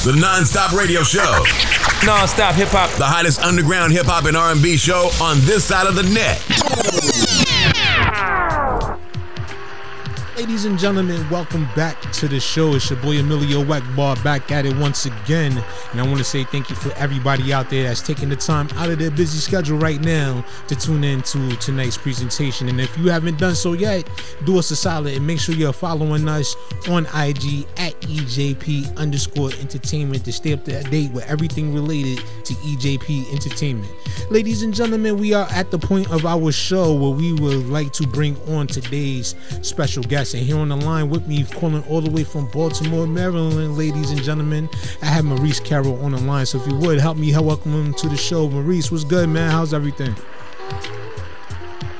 The NonStop radio show. NonStop hip-hop. The hottest underground hip-hop and R&B show on this side of the net. Ladies and gentlemen, welcome back to the show. It's your boy EMillio EgBar back at it once again. And I want to say thank you for everybody out there that's taking the time out of their busy schedule right now to tune in to tonight's presentation. And if you haven't done so yet, do us a solid and make sure you're following us on IG at EJP_entertainment to stay up to date with everything related to EJP Entertainment. Ladies and gentlemen, we are at the point of our show where we would like to bring on today's special guest. And here on the line with me, calling all the way from Baltimore, Maryland, ladies and gentlemen, I have Maurice Carroll on the line. So if you would help me welcome him to the show. Maurice, what's good, man? How's everything?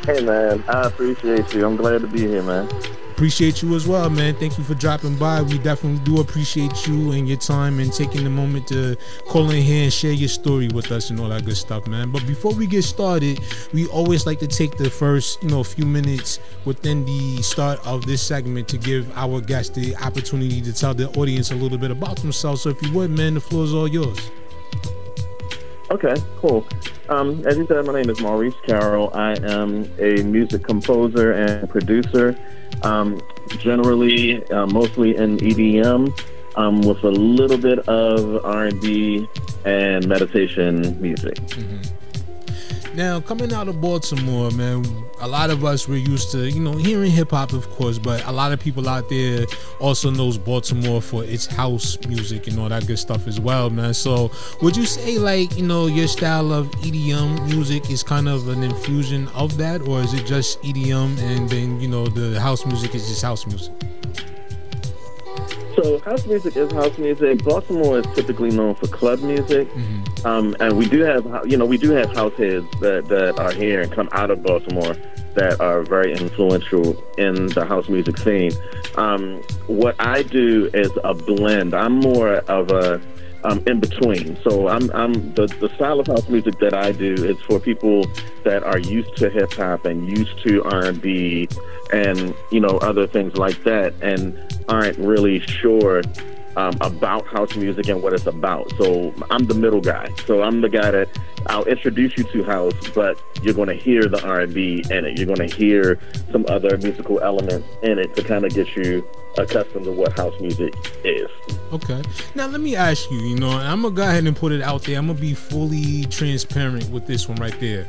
Hey, man, I appreciate you. I'm glad to be here, man. Appreciate you as well, man. Thank you for dropping by. We definitely do appreciate you and your time and taking the moment to call in here and share your story with us and all that good stuff, man. But before we get started, we always like to take the first, few minutes within the start of this segment to give our guests the opportunity to tell the audience a little bit about themselves. So if you would, man, the floor is all yours. Okay, cool. As you said, my name is Maurice Carroll. I am a music composer and producer, generally, mostly in EDM, with a little bit of R&B and meditation music. Mm-hmm. Now, coming out of Baltimore, man, a lot of us were used to, hearing hip-hop, of course, but a lot of people out there also knows Baltimore for its house music and all that good stuff as well, man. So would you say, your style of EDM music is kind of an infusion of that, or is it just EDM and then, the house music is just house music? So house music is house music. Baltimore is typically known for club music, and we do have house heads that are here and come out of Baltimore that are very influential in the house music scene. What I do is a blend. I'm more of a in between. So I'm the style of house music that I do is for people that are used to hip hop and used to R&B and other things like that, and aren't really sure about house music and what it's about. So I'm the middle guy. So I'm the guy that I'll introduce you to house, but you're going to hear the R&B in it. You're going to hear some other musical elements in it to kind of get you accustomed to what house music is. Okay. Now let me ask you, I'm going to go ahead and put it out there. I'm going to be fully transparent with this one right there.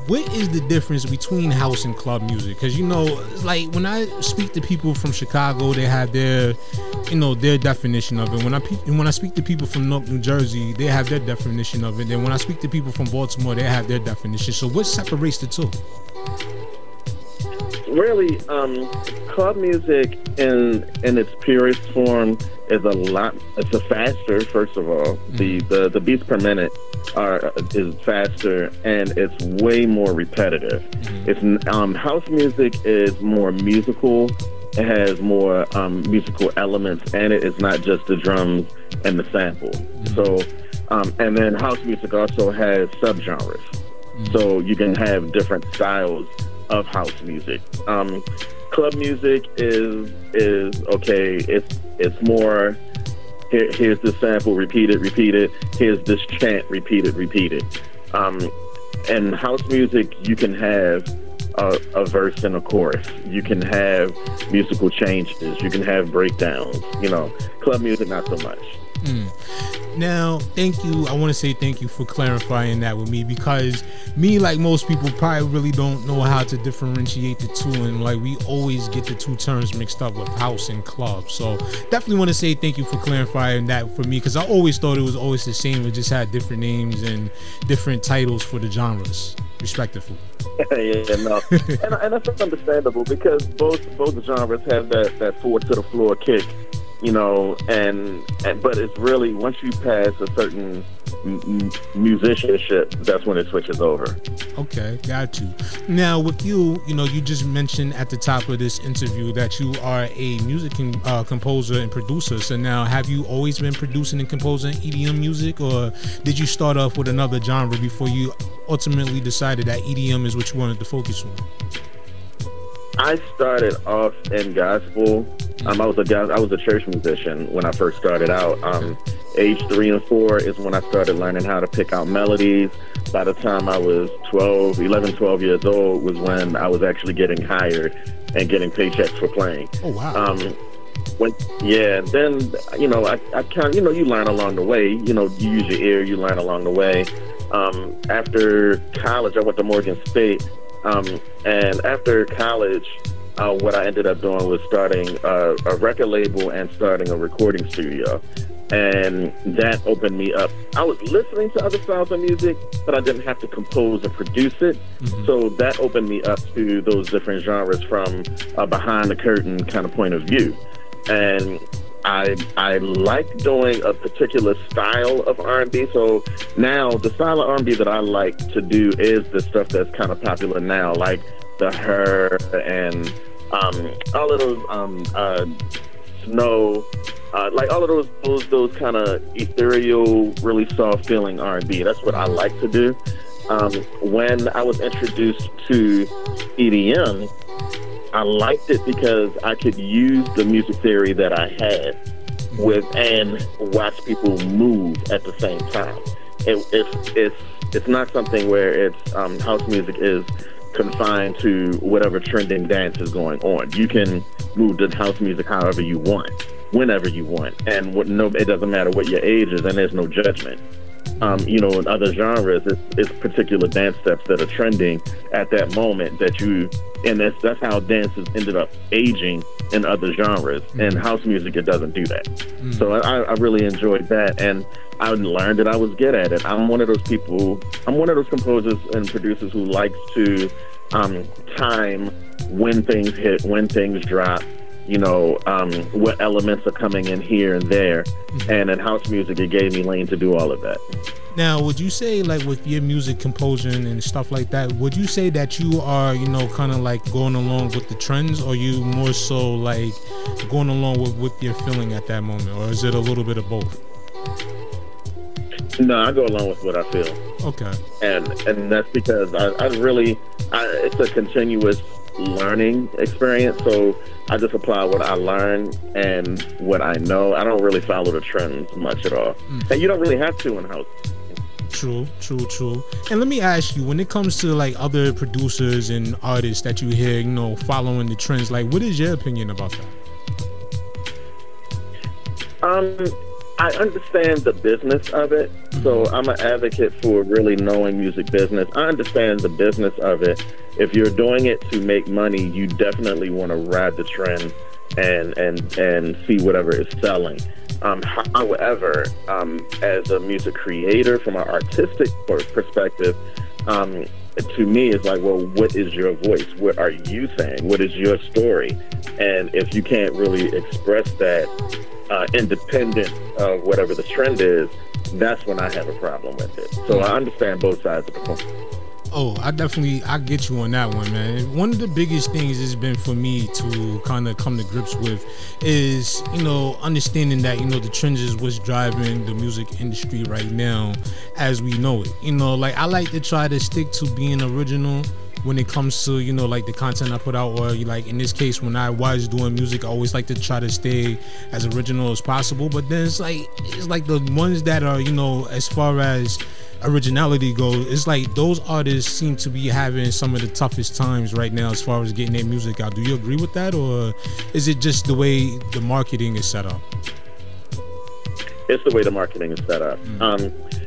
What is the difference between house and club music? Because, when I speak to people from Chicago, they have their, their definition of it. When I speak to people from Newark, New Jersey, they have their definition of it. And when I speak to people from Baltimore, they have their definition. So what separates the two? Really, club music in its purest form is it's a faster, first of all. Mm-hmm. The beats per minute is faster, and it's way more repetitive. Mm-hmm. It's house music is more musical. It has more musical elements, and it's not just the drums and the sample. Mm-hmm. So, and then house music also has subgenres. Mm-hmm. So you can have different styles of house music. Club music is okay. It's more. Here's this sample, repeat it. Here's this chant, repeat it. And house music, you can have a verse and a chorus. You can have musical changes. You can have breakdowns. Club music, not so much. Now, thank you. I want to say thank you for clarifying that with me, because me, like most people, probably really don't know how to differentiate the two, and we always get the two terms mixed up with house and club. So definitely want to say thank you for clarifying that for me, because I always thought it was always the same. It just had different names and different titles for the genres, respectively. Yeah, no, and that's understandable, because both genres have that forward to the floor kick. But it's really, once you pass a certain musicianship, that's when it switches over. Okay, got you. Now, with you, you just mentioned at the top of this interview that you are a music composer and producer. So now, have you always been producing and composing EDM music, or did you start off with another genre before you ultimately decided that EDM is what you wanted to focus on? I started off in gospel. I was a church musician when I first started out, age 3 and 4 is when I started learning how to pick out melodies. By the time I was 11, 12 years old was when I was actually getting hired and getting paychecks for playing. Oh, wow. Then, you know, I kind of, you know, you learn along the way. You know, you use your ear, you learn along the way. After college, I went to Morgan State. And after college, what I ended up doing was starting a record label and starting a recording studio. And that opened me up. I was listening to other styles of music, but I didn't have to compose or produce it. Mm-hmm. So that opened me up to those different genres from a behind the curtain kind of point of view. And I like doing a particular style of R&B. So now the style of R&B that I like to do is the stuff that's kind of popular now, like the Her and all of those Snow, like all of those kind of ethereal, really soft feeling R&B. That's what I like to do. When I was introduced to EDM, I liked it because I could use the music theory that I had and watch people move at the same time. It's not something where it's house music is confined to whatever trending dance is going on. You can move to house music however you want, whenever you want, and it doesn't matter what your age is, and there's no judgment. You know, in other genres, it's particular dance steps that are trending at that moment and that's how dances ended up aging in other genres. Mm-hmm. In house music, it doesn't do that. Mm-hmm. So I really enjoyed that, and I learned that I was good at it. I'm one of those composers and producers who likes to time when things hit, when things drop, you know, what elements are coming in here and there. Mm-hmm. And in house music, it gave me lane to do all of that. Now, would you say, like, with your music composition and stuff like that, would you say that you are, you know, kind of like going along with the trends, or you more so like going along with what you're feeling at that moment, or is it a little bit of both? No, I go along with what I feel. Okay. And that's because it's a continuous learning experience. So I just apply what I learn and what I know. I don't really follow the trends much at all. And you don't really have to in house. True. And let me ask you, when it comes to like other producers and artists that you hear, you know, following the trends, like, what is your opinion about that? I understand the business of it, so I'm an advocate for really knowing music business. I understand the business of it. If you're doing it to make money, you definitely want to ride the trend and see whatever is selling. However, as a music creator, from an artistic perspective, to me, it's like, well, what is your voice? What are you saying? What is your story? And if you can't really express that independent of whatever the trend is, that's when I have a problem with it. So I understand both sides of the coin. Oh, I get you on that one, man. One of the biggest things has been for me to kind of come to grips with is, you know, understanding that, you know, the trends is what's driving the music industry right now as we know it. You know, like, I like to try to stick to being original when it comes to, you know, like the content I put out, or like in this case, when I was doing music, I always like to try to stay as original as possible. But then it's like the ones that are, you know, as far as originality goes, it's like those artists seem to be having some of the toughest times right now as far as getting their music out. Do you agree with that, or is it just the way the marketing is set up? It's the way the marketing is set up.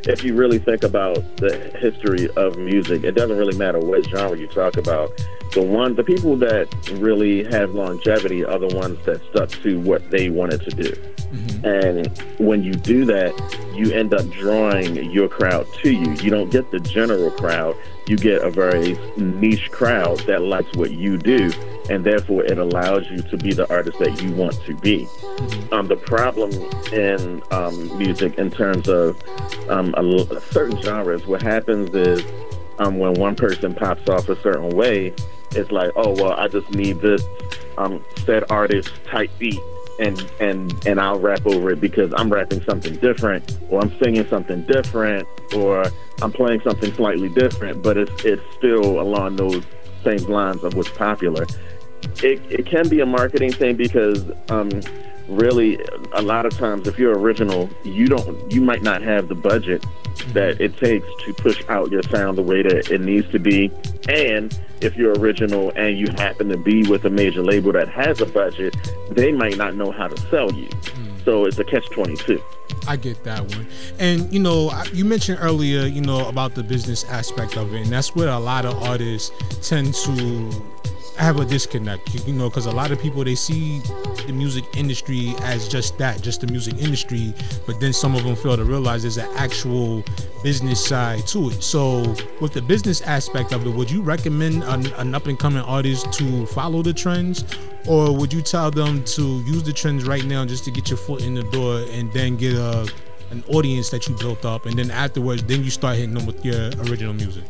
If you really think about the history of music, it doesn't really matter what genre you talk about. The people that really have longevity are the ones that stuck to what they wanted to do. Mm-hmm. And when you do that, you end up drawing your crowd to you. You don't get the general crowd. You get a very niche crowd that likes what you do, and therefore it allows you to be the artist that you want to be. Mm-hmm. The problem in music in terms of certain genres, what happens is when one person pops off a certain way, it's like, oh, well, I just need this said artist type beat, and I'll rap over it because I'm rapping something different, or I'm singing something different, or I'm playing something slightly different, but it's still along those same lines of what's popular. It can be a marketing thing because really, a lot of times, if you're original, you might not have the budget that it takes to push out your sound the way that it needs to be. And if you're original and you happen to be with a major label that has a budget, they might not know how to sell you. So it's a catch-22. I get that one. And, you know, you mentioned earlier, you know, about the business aspect of it. And that's where a lot of artists tend to have a disconnect, you know, because a lot of people, they see the music industry as just that, just the music industry, but then some of them fail to realize there's an actual business side to it. So with the business aspect of it, would you recommend an up-and-coming artist to follow the trends, or would you tell them to use the trends right now just to get your foot in the door and then get an audience that you built up, and then afterwards, then you start hitting them with your original music?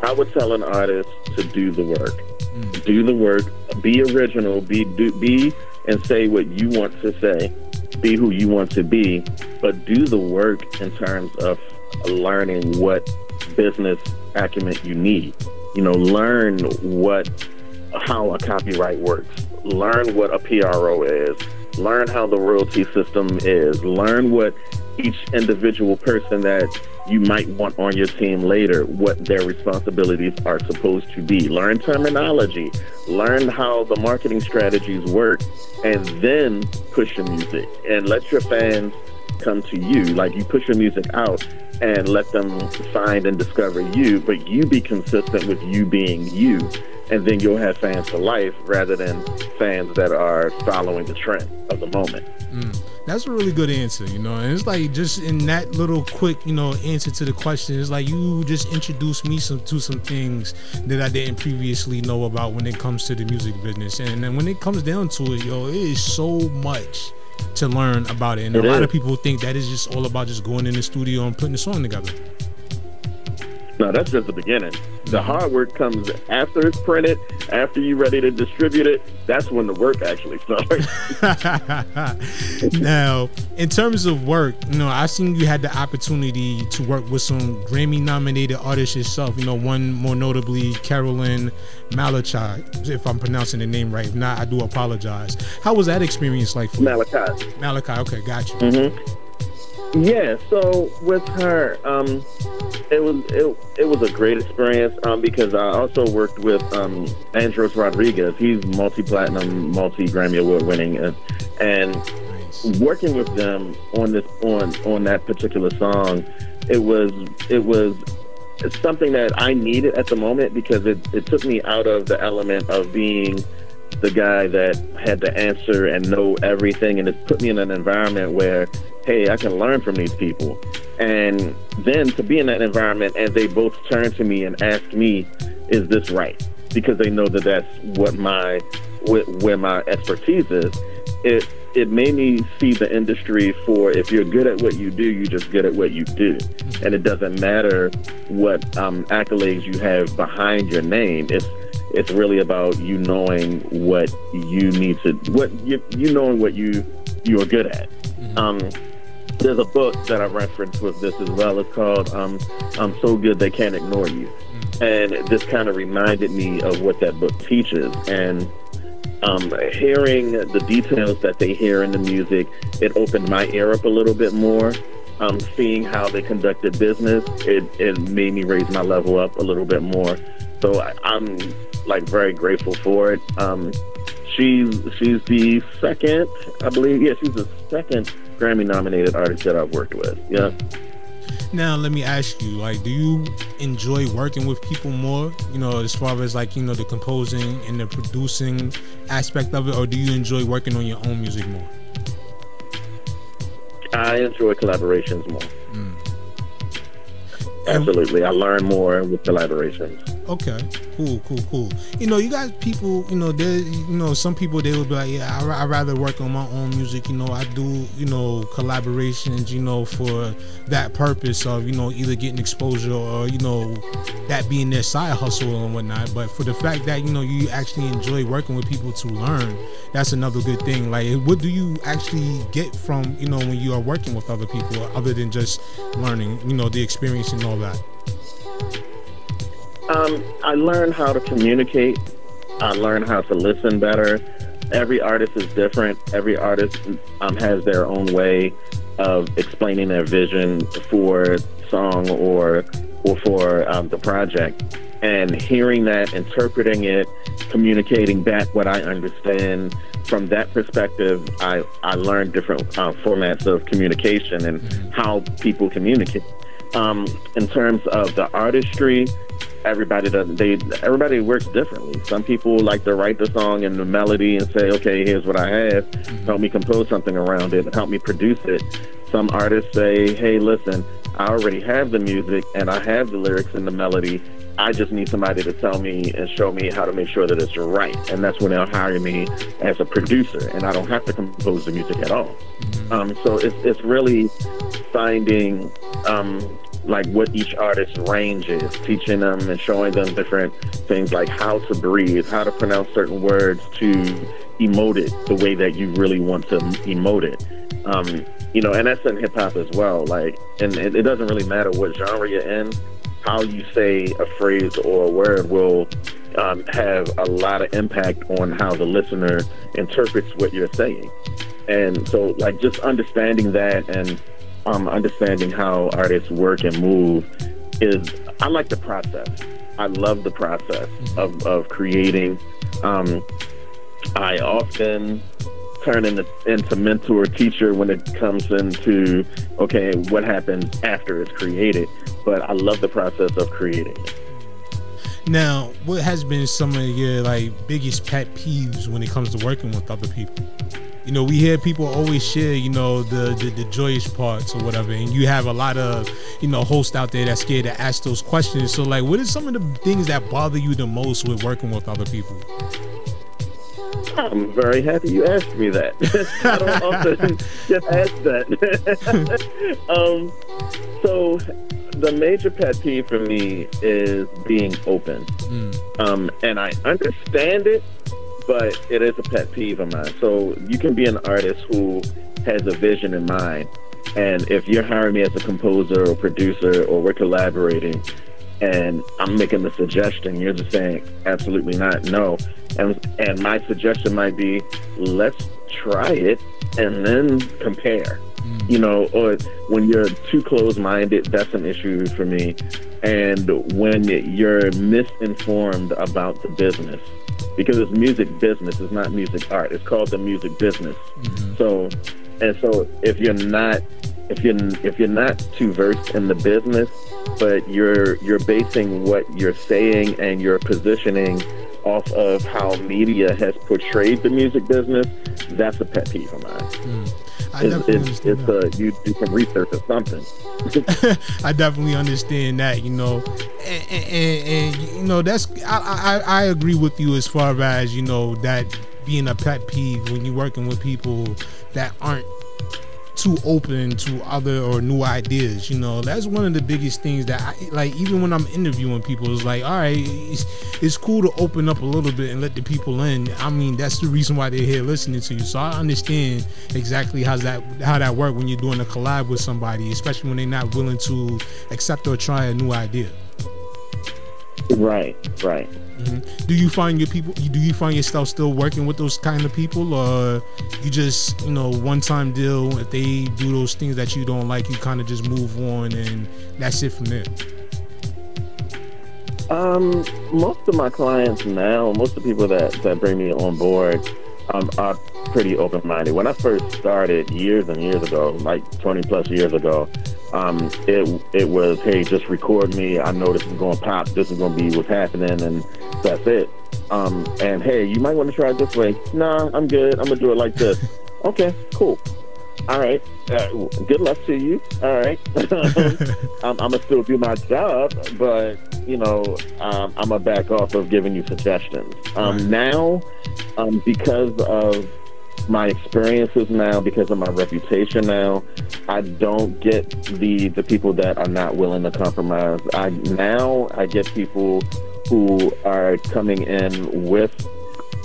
I would tell an artist to do the work. Do the work. Be original. Be and say what you want to say. Be who you want to be. But do the work in terms of learning what business acumen you need. You know, learn how a copyright works. Learn what a PRO is. Learn how the royalty system is. Learn what each individual person that you might want on your team later, what their responsibilities are supposed to be. Learn terminology. Learn how the marketing strategies work, and then push your music and let your fans come to you. Like, you push your music out and let them find and discover you, but you be consistent with you being you, and then you'll have fans for life rather than fans that are following the trend of the moment. That's a really good answer, you know, and it's like, just in that little quick, you know, answer to the question, it's like you just introduced me to some things that I didn't previously know about when it comes to the music business. And then when it comes down to it, yo, it is so much to learn about it. And a lot of people think that is just all about just going in the studio and putting a song together. No, that's just the beginning. The hard work comes after it's printed, after you're ready to distribute it. That's when the work actually starts. Now, in terms of work, you know, I've seen you had the opportunity to work with some Grammy-nominated artists yourself. You know, one more notably, Carolyn Malachi, if I'm pronouncing the name right. If not, I do apologize. How was that experience like for you? Malachi, okay, got you. Yeah, so with her, it was a great experience because I also worked with Andros Rodriguez. He's multi-platinum, multi-Grammy award winning, and working with them on that particular song, it was something that I needed at the moment, because it took me out of the element of being the guy that had to answer and know everything, and it put me in an environment where, hey, I can learn from these people. And then to be in that environment and they both turn to me and ask me, is this right? Because they know that that's where my expertise is. It made me see the industry for, if you're good at what you do, you're just good at what you do. And it doesn't matter what accolades you have behind your name. It's really about you knowing what you need to, you knowing what you are good at. There's a book that I referenced with this as well. It's called I'm So Good They Can't Ignore You. And this kind of reminded me of what that book teaches. And hearing the details that they hear in the music, it opened my ear up a little bit more. Seeing how they conducted business, it made me raise my level up a little bit more. So I'm like very grateful for it. She's the second, I believe. Yeah, she's the second Grammy-nominated artist that I've worked with. Yeah. Now, let me ask you, like, do you enjoy working with people more, you know, as far as, like, you know, the composing and the producing aspect of it, or do you enjoy working on your own music more? I enjoy collaborations more. Absolutely. I learn more with collaborations. Okay, cool. You know, you got people, you know, there, you know, some people, they will be like, yeah, I'd rather work on my own music. You know, I do, you know, collaborations, you know, for that purpose of, you know, either getting exposure or, you know, that being their side hustle and whatnot. But for the fact that, you know, you actually enjoy working with people to learn, that's another good thing. Like, what do you actually get from, you know, when you are working with other people, other than just learning, you know, the experience and all that? I learned how to communicate. I learned how to listen better. every artist is different. Every artist has their own way of explaining their vision for song or for the project. And hearing that, interpreting it, communicating back what I understand from that perspective, I learned different formats of communication and how people communicate. In terms of the artistry, everybody works differently. Some people like to write the song and the melody and say, okay, here's what I have. Help me compose something around it. Help me produce it. Some artists say, hey, listen, I already have the music and I have the lyrics and the melody. I just need somebody to tell me and show me how to make sure that it's right. And that's when they'll hire me as a producer, and I don't have to compose the music at all. So it's really finding like what each artist's range is, teaching them and showing them different things like how to breathe, how to pronounce certain words to emote it the way that you really want to emote it. And that's in hip hop as well. Like, and it doesn't really matter what genre you're in. How you say a phrase or a word will have a lot of impact on how the listener interprets what you're saying. And so, like, just understanding that and understanding how artists work and move I like the process. I love the process of creating. I often turn into mentor teacher when it comes into, okay, what happens after it's created. But I love the process of creating it. Now, what has been some of your biggest pet peeves when it comes to working with other people? We hear people always share, the joyous parts or whatever, and you have a lot of, hosts out there that's scared to ask those questions. So, what are some of the things that bother you the most with working with other people? I'm very happy you asked me that. I don't often get asked that. So the major pet peeve for me is being open. And I understand it, but it is a pet peeve of mine. So you can be an artist who has a vision in mind, and if you're hiring me as a composer or producer or we're collaborating and I'm making the suggestion, you're just saying absolutely not, no. And my suggestion might be, let's try it and then compare. Or when you're too closed-minded, that's an issue for me. And when you're misinformed about the business, because it's music business, it's not music art. It's called the music business. So if you're not too versed in the business, but you're basing what you're saying and your positioning off of how media has portrayed the music business, that's a pet peeve of mine. You do some research or something. I definitely understand that, and that's I agree with you as far as that being a pet peeve when you're working with people that aren't too open to other or new ideas. That's one of the biggest things that I even when I'm interviewing people, it's like, all right, it's cool to open up a little bit and let the people in. I mean, that's the reason why they're here listening to you. So I understand exactly how that works when you're doing a collab with somebody, especially when they're not willing to accept or try a new idea. Right. Do you find yourself still working with those kind of people, or you just one-time deal? If they do those things that you don't like, you kind of just move on and that's it from there? Most of my clients now, most of the people that bring me on board are pretty open-minded. When I first started years and years ago, like 20 plus years ago, it was, hey, just record me. I know this is going to pop. This is going to be what's happening, and that's it. And hey, you might want to try it this way. Nah, I'm good. I'm going to do it like this. Okay, cool. All right. Good luck to you. All right. I'm going to still do my job, but, I'm going to back off of giving you suggestions. Now, because of my experiences now, because of my reputation now, I don't get the people that are not willing to compromise. I get people who are coming in with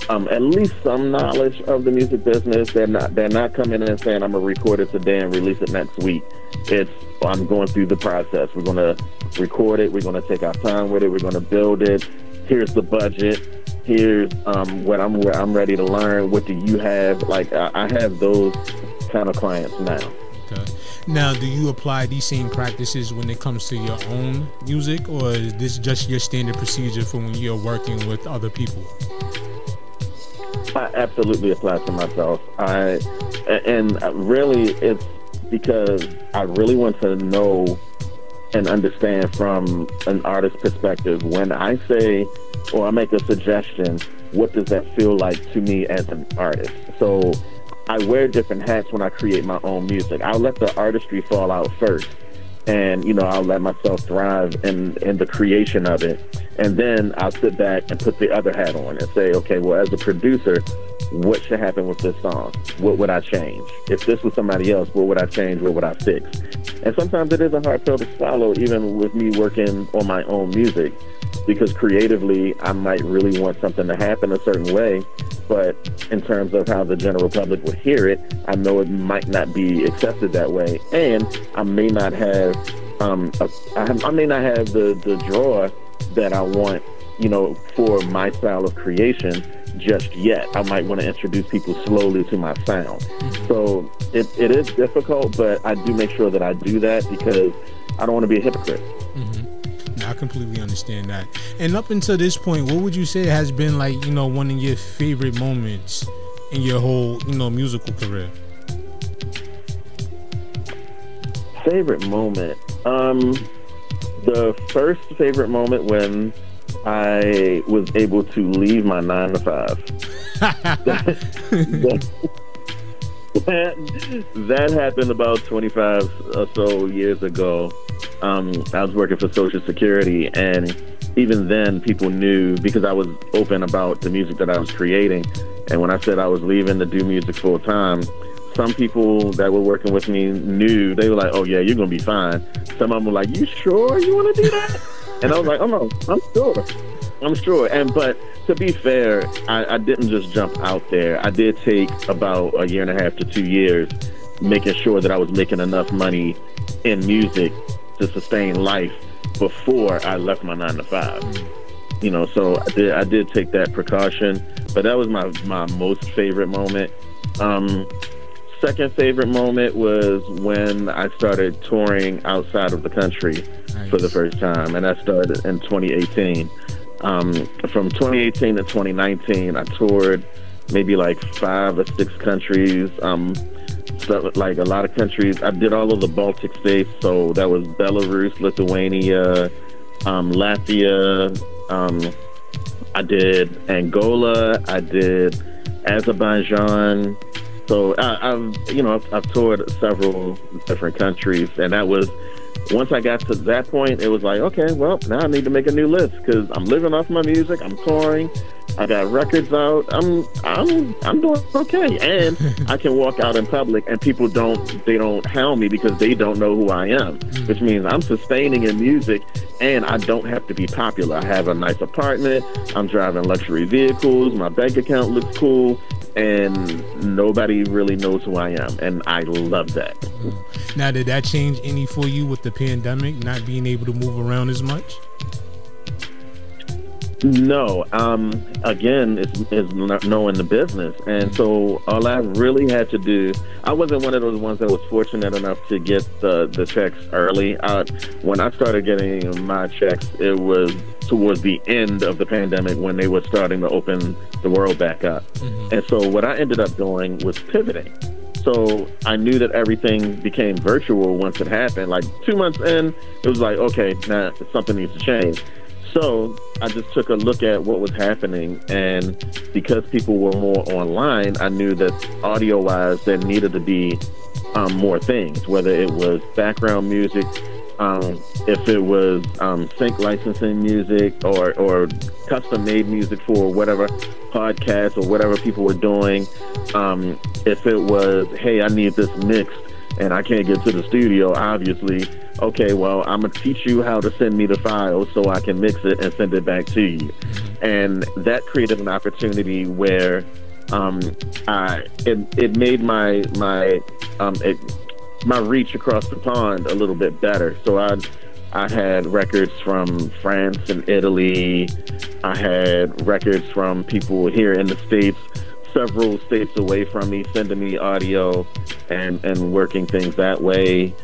at least some knowledge of the music business. They're not coming in and saying, I'm gonna record it today and release it next week. It's, I'm going through the process. We're gonna record it. We're gonna take our time with it. We're gonna build it. Here's the budget. here's where I'm ready to learn. What do you have? Like I have those kind of clients now. Okay. Now, do you apply these same practices when it comes to your own music, or is this just your standard procedure for when you're working with other people? I absolutely apply to myself. And really, it's because I really want to know and understand from an artist's perspective. When I say, or I make a suggestion, what does that feel like to me as an artist? So I wear different hats when I create my own music. I'll let the artistry fall out first, and I'll let myself thrive in the creation of it, and then I'll sit back and put the other hat on and say, okay, well, as a producer, what should happen with this song? What would I change? If this was somebody else, what would I change? What would I fix? And sometimes it is a hard pill to swallow, even with me working on my own music, because creatively I might really want something to happen a certain way, but in terms of how the general public would hear it, I know it might not be accepted that way, and I may not have the draw that I want, for my style of creation just yet. I might want to introduce people slowly to my sound. So it is difficult, but I do make sure that I do that because I don't want to be a hypocrite. I completely understand that. And up until this point, what would you say has been like, one of your favorite moments in your whole, musical career? Favorite moment? The first favorite moment when I was able to leave my 9-to-5. That happened about 25 or so years ago. I was working for Social Security, and even then people knew because I was open about the music that I was creating. And when I said I was leaving to do music full time, some people that were working with me knew. They were like, oh yeah, you're gonna be fine. Some of them were like, you sure you want to do that? And I was like, oh no, I'm sure. But to be fair, I didn't just jump out there. I did take about 1.5 to 2 years making sure that I was making enough money in music to sustain life before I left my 9-to-5. So I did take that precaution, but that was my most favorite moment. Second favorite moment was when I started touring outside of the country for the first time, and that started in 2018. From 2018 to 2019, I toured maybe like 5 or 6 countries. Like a lot of countries. I did all of the Baltic states, so that was Belarus, Lithuania, Latvia. I did Angola. I did Azerbaijan. So I've toured several different countries, and that was, once I got to that point, it was like, okay, well, now I need to make a new list because I'm living off my music. I'm touring. I got records out. I'm doing okay, and I can walk out in public, and people don't hound me because they don't know who I am, which means I'm sustaining in music, and I don't have to be popular. I have a nice apartment. I'm driving luxury vehicles. My bank account looks cool, and nobody really knows who I am, and I love that. Now, did that change any for you with the pandemic, not being able to move around as much? No. Again, it's knowing the business. And so all I really had to do, I wasn't one of those ones that was fortunate enough to get the checks early. When I started getting my checks, it was towards the end of the pandemic when they were starting to open the world back up. And so what I ended up doing was pivoting. So I knew that everything became virtual once it happened. Like 2 months in, it was like, okay, now something needs to change. So I just took a look at what was happening, and because people were more online, I knew that audio-wise there needed to be more things, whether it was background music, if it was sync licensing music or custom-made music for whatever podcast or whatever people were doing. If it was, hey, I need this mixed and I can't get to the studio, obviously, okay, well, I'm going to teach you how to send me the files so I can mix it and send it back to you. And that created an opportunity where it made my reach across the pond a little bit better. So I had records from France and Italy. I had records from people here in the States, several states away from me, sending me audio and working things that way,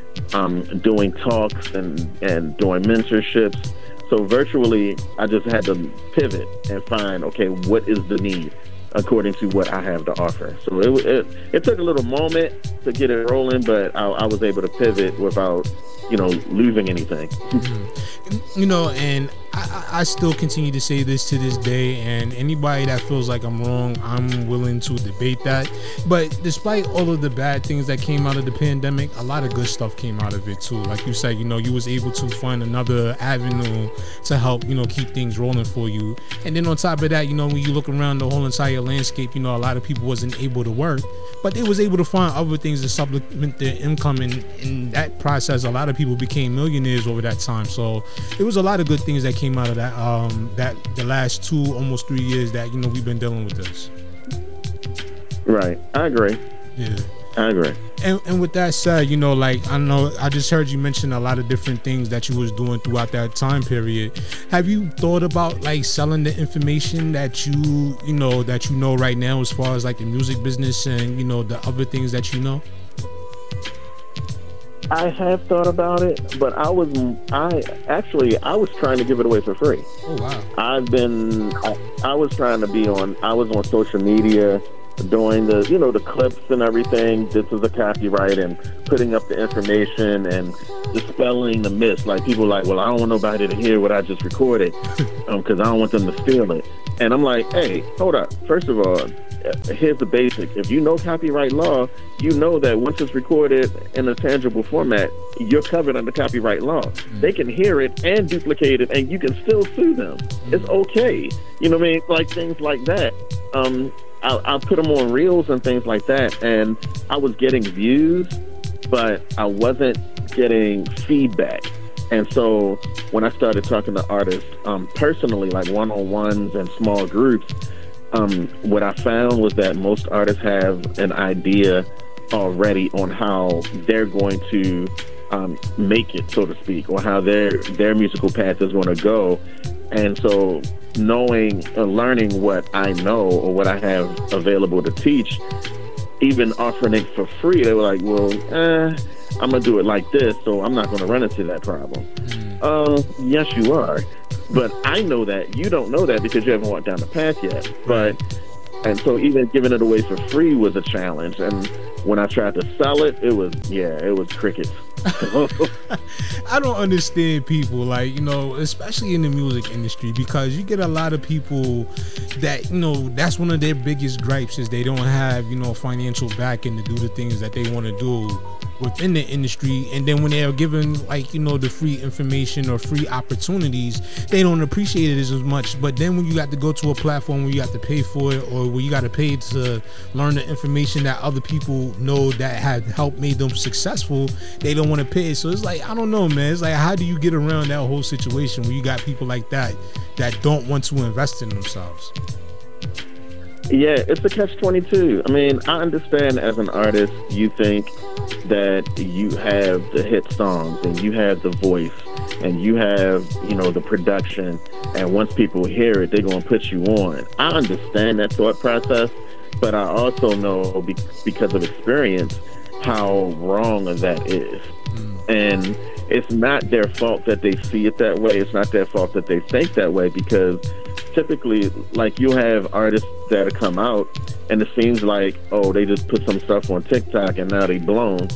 doing talks and doing mentorships. So virtually, I just had to pivot and find, okay, what is the need according to what I have to offer. So it took a little moment to get it rolling, but I was able to pivot without, losing anything. And I still continue to say this to this day, and anybody that feels like I'm wrong, I'm willing to debate that. But despite all of the bad things that came out of the pandemic, a lot of good stuff came out of it too. Like you said, you was able to find another avenue to help, keep things rolling for you. And then on top of that, when you look around the whole entire landscape, a lot of people wasn't able to work, but they was able to find other things to supplement their income. And in that process, a lot of people became millionaires over that time. So it was a lot of good things that came out of that that the last 2 almost 3 years that we've been dealing with this. Right, I agree. Yeah, I agree. And with that said, I know I just heard you mention a lot of different things that you was doing throughout that time period. Have you thought about selling the information that you know right now, as far as the music business and the other things that you know? I have thought about it, but I was trying to give it away for free. Oh wow! I was trying to I was on social media doing the clips and everything. This is a copyright and putting up the information and dispelling the myths. Like people well, I don't want nobody to hear what I just recorded because I don't want them to steal it. And I'm like, hey, hold up. First of all, here's the basic. If you know copyright law, you know that once it's recorded in a tangible format, you're covered under copyright law. They can hear it and duplicate it, and you can still sue them. It's okay. You know what I mean? Like things like that. I put them on reels and things like that, and I was getting views, but I wasn't getting feedback. And so when I started talking to artists personally, like one-on-ones and small groups, what I found was that most artists have an idea already on how they're going to make it, so to speak, or how their musical path is going to go. And so knowing or learning what I know or what I have available to teach, even offering it for free, they were like, well, I'm going to do it like this, so I'm not going to run into that problem. Yes, you are. But I know that. You don't know that because you haven't walked down the path yet. And so even giving it away for free was a challenge. And when I tried to sell it, it was crickets. I don't understand people, especially in the music industry, because you get a lot of people that, that's one of their biggest gripes is they don't have, financial backing to do the things that they want to do within the industry. And then when they're given the free information or free opportunities, they don't appreciate it as much. But then when you got to go to a platform where you got to pay for it, or where you got to pay to learn the information that other people know that had helped made them successful, they don't want to pay. So it's I don't know, man. It's how do you get around that whole situation where you got people like that don't want to invest in themselves? Yeah, it's a catch-22. I mean, I understand as an artist, you think that you have the hit songs and you have the voice and you have, the production, and once people hear it, they're going to put you on. I understand that thought process, but I also know because of experience how wrong that is. And it's not their fault that they see it that way. It's not their fault that they think that way, because typically, you'll have artists that come out and it seems like, oh, they just put some stuff on TikTok and now they blown.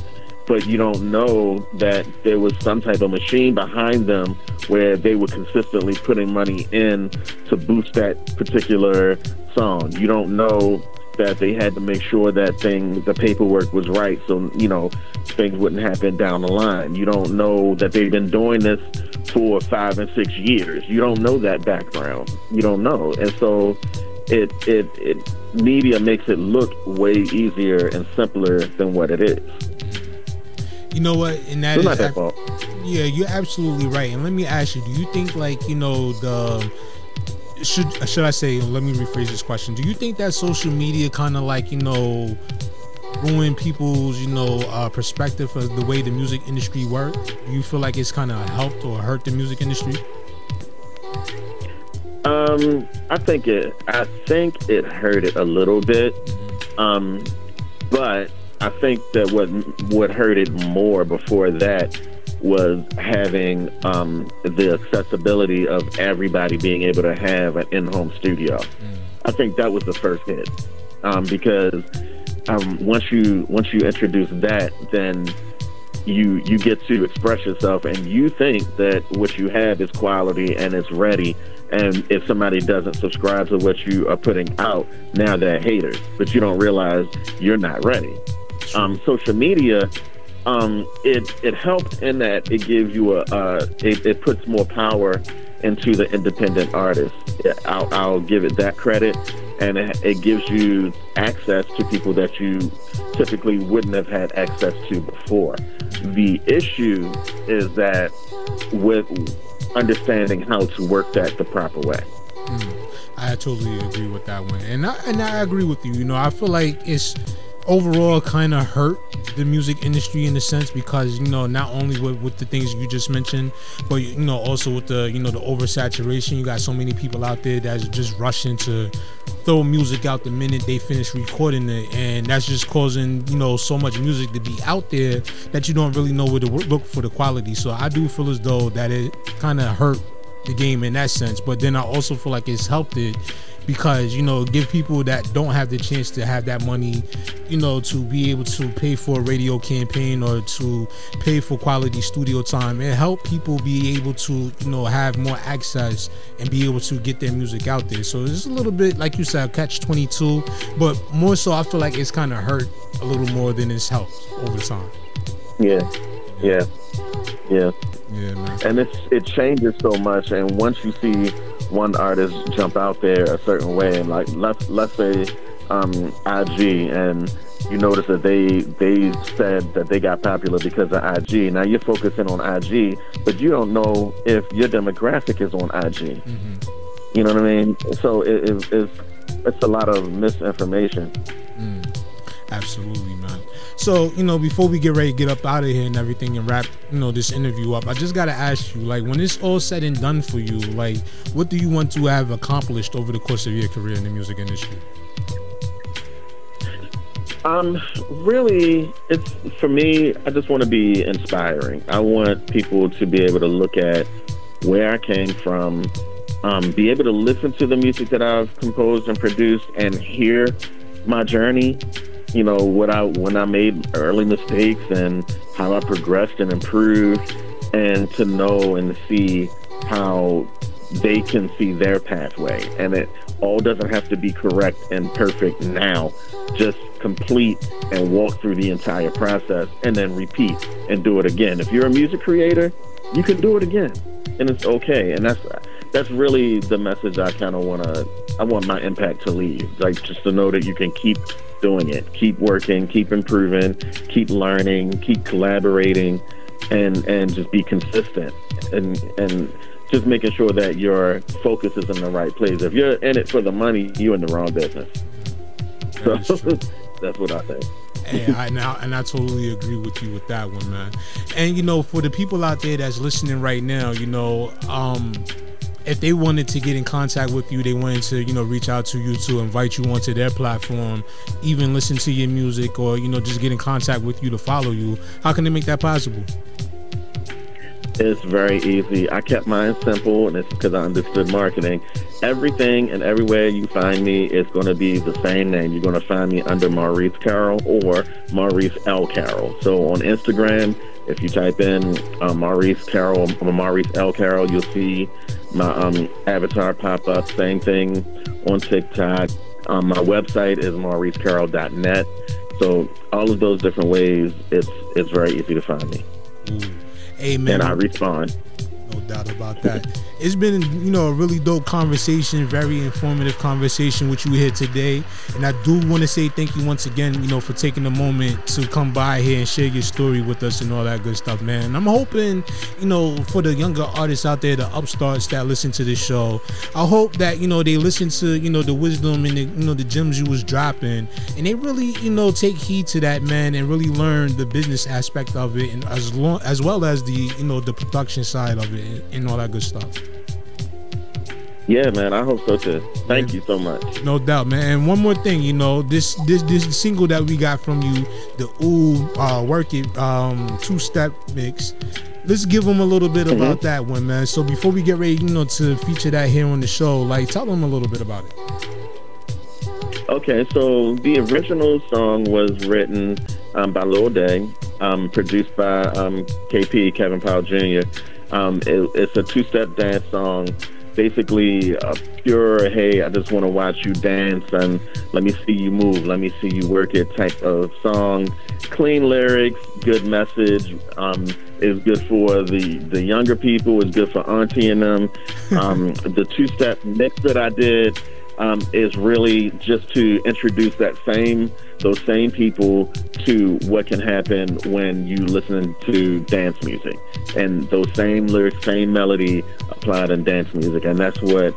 But you don't know that there was some type of machine behind them where they were consistently putting money in to boost that particular song. You don't know that they had to make sure that the paperwork was right, so things wouldn't happen down the line. You don't know that they've been doing this for 5 and 6 years. You don't know that background. You don't know. And so it media makes it look way easier and simpler than what it is. You know what? And that it's not their fault. Yeah, you're absolutely right. And let me ask you, do you think should I say, let me rephrase this question. Do you think that social media kind of ruin people's, perspective of the way the music industry works? Do you feel like it's kind of helped or hurt the music industry? I think it hurt it a little bit. But I think that what hurt it more before that was having the accessibility of everybody being able to have an in-home studio. I think that was the first hit, because once you introduce that, then you get to express yourself, and you think that what you have is quality and it's ready. And if somebody doesn't subscribe to what you are putting out, now they're haters. But you don't realize you're not ready. Social media, it helped in that it gives you it puts more power into the independent artist. I'll give it that credit, and it gives you access to people that you typically wouldn't have had access to before. The issue is that with understanding how to work that the proper way. I totally agree with that one, and I agree with you. I feel like it's overall kind of hurt the music industry in a sense, because not only with the things you just mentioned, but also with the the oversaturation. You got so many people out there that's just rushing to throw music out the minute they finish recording it, and that's just causing so much music to be out there that you don't really know where to look for the quality. So I do feel as though that it kind of hurt the game in that sense, but then I also feel like it's helped it, because give people that don't have the chance to have that money to be able to pay for a radio campaign or to pay for quality studio time. It helped people be able to have more access and be able to get their music out there. So it's a little bit, like you said, catch-22, but more so I feel like it's kind of hurt a little more than it's helped over time. Yeah, man. And it changes so much, and once you see one artist jump out there a certain way, and like let's say IG, and you notice that they said that they got popular because of IG. Now you're focusing on IG, but you don't know if your demographic is on IG. You know what I mean? So it's a lot of misinformation. Absolutely, man. So, before we get ready to get up out of here and everything and wrap, this interview up, I just got to ask you, like, when it's all said and done for you, like, what do you want to have accomplished over the course of your career in the music industry? Really, it's, for me, I just want to be inspiring. I want people to be able to look at where I came from, be able to listen to the music that I've composed and produced and hear my journey. When I made early mistakes and how I progressed and improved, and to know and see how they can see their pathway. And it all doesn't have to be correct and perfect now. Just complete and walk through the entire process and then repeat and do it again. If you're a music creator, you can do it again, and it's okay. And that's really the message I want my impact to leave. Like, just to know that you can keep doing it, keep working, keep improving, keep learning, keep collaborating, and just be consistent, and just making sure that your focus is in the right place. If you're in it for the money, you're in the wrong business. So that's what I think. Hey, I totally agree with you with that one, man. And for the people out there that's listening right now, if they wanted to get in contact with you, they wanted to, reach out to you to invite you onto their platform, even listen to your music, or, just get in contact with you to follow you, how can they make that possible? It's very easy. I kept mine simple, and it's because I understood marketing. Everything and everywhere you find me is going to be the same name. You're going to find me under Maurice Carroll or Maurice L. Carroll. So on Instagram, if you type in Maurice Carroll or Maurice L. Carroll, you'll see my avatar pop up. Same thing on TikTok. My website is mauricecarroll.net. So all of those different ways, it's very easy to find me. Amen. And I respond. No doubt about that. It's been, you know, a really dope conversation, very informative conversation with you here today. And I do want to say thank you once again, you know, for taking the moment to come by here and share your story with us and all that good stuff, man. And I'm hoping, you know, for the younger artists out there, the upstarts that listen to this show, I hope that, you know, they listen to, you know, the wisdom and the, you know, the gems you was dropping, and they really, you know, take heed to that, man, and really learn the business aspect of it, and as well as the, you know, the production side of it and all that good stuff. Yeah, man, I hope so too. Thank you so much. No doubt, man. And one more thing, you know, this single that we got from you, the Work It two-step mix. Let's give them a little bit about that one, man. So before we get ready, you know, to feature that here on the show, like, tell them a little bit about it. Okay, so the original song was written by Lil Day, produced by KP, Kevin Powell Jr. It's a two-step dance song, basically a pure, hey, I just want to watch you dance and let me see you move, let me see you work it type of song. Clean lyrics, good message. Is good for the younger people, is good for auntie and them. The two-step mix that I did is really just to introduce those same people to what can happen when you listen to dance music, and those same lyrics, same melody applied in dance music, and that's what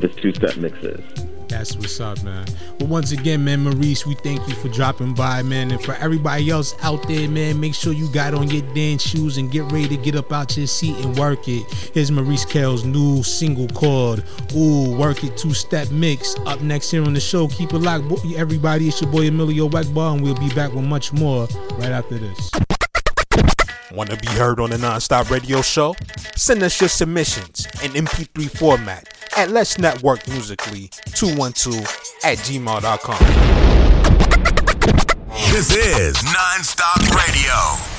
this two-step mix is. That's what's up, man. Well, once again, man, Maurice, we thank you for dropping by, man. And for everybody else out there, man, make sure you got on your dance shoes and get ready to get up out your seat and work it. Here's Maurice Carroll's new single called Work It two-step mix. Up next here on the show. Keep it locked, everybody. It's your boy EMillio EgBar, and we'll be back with much more right after this. Want to be heard on the NonStop radio show? Send us your submissions in MP3 format at Let's Network Musically 212@gmail.com. This is NonStop Radio.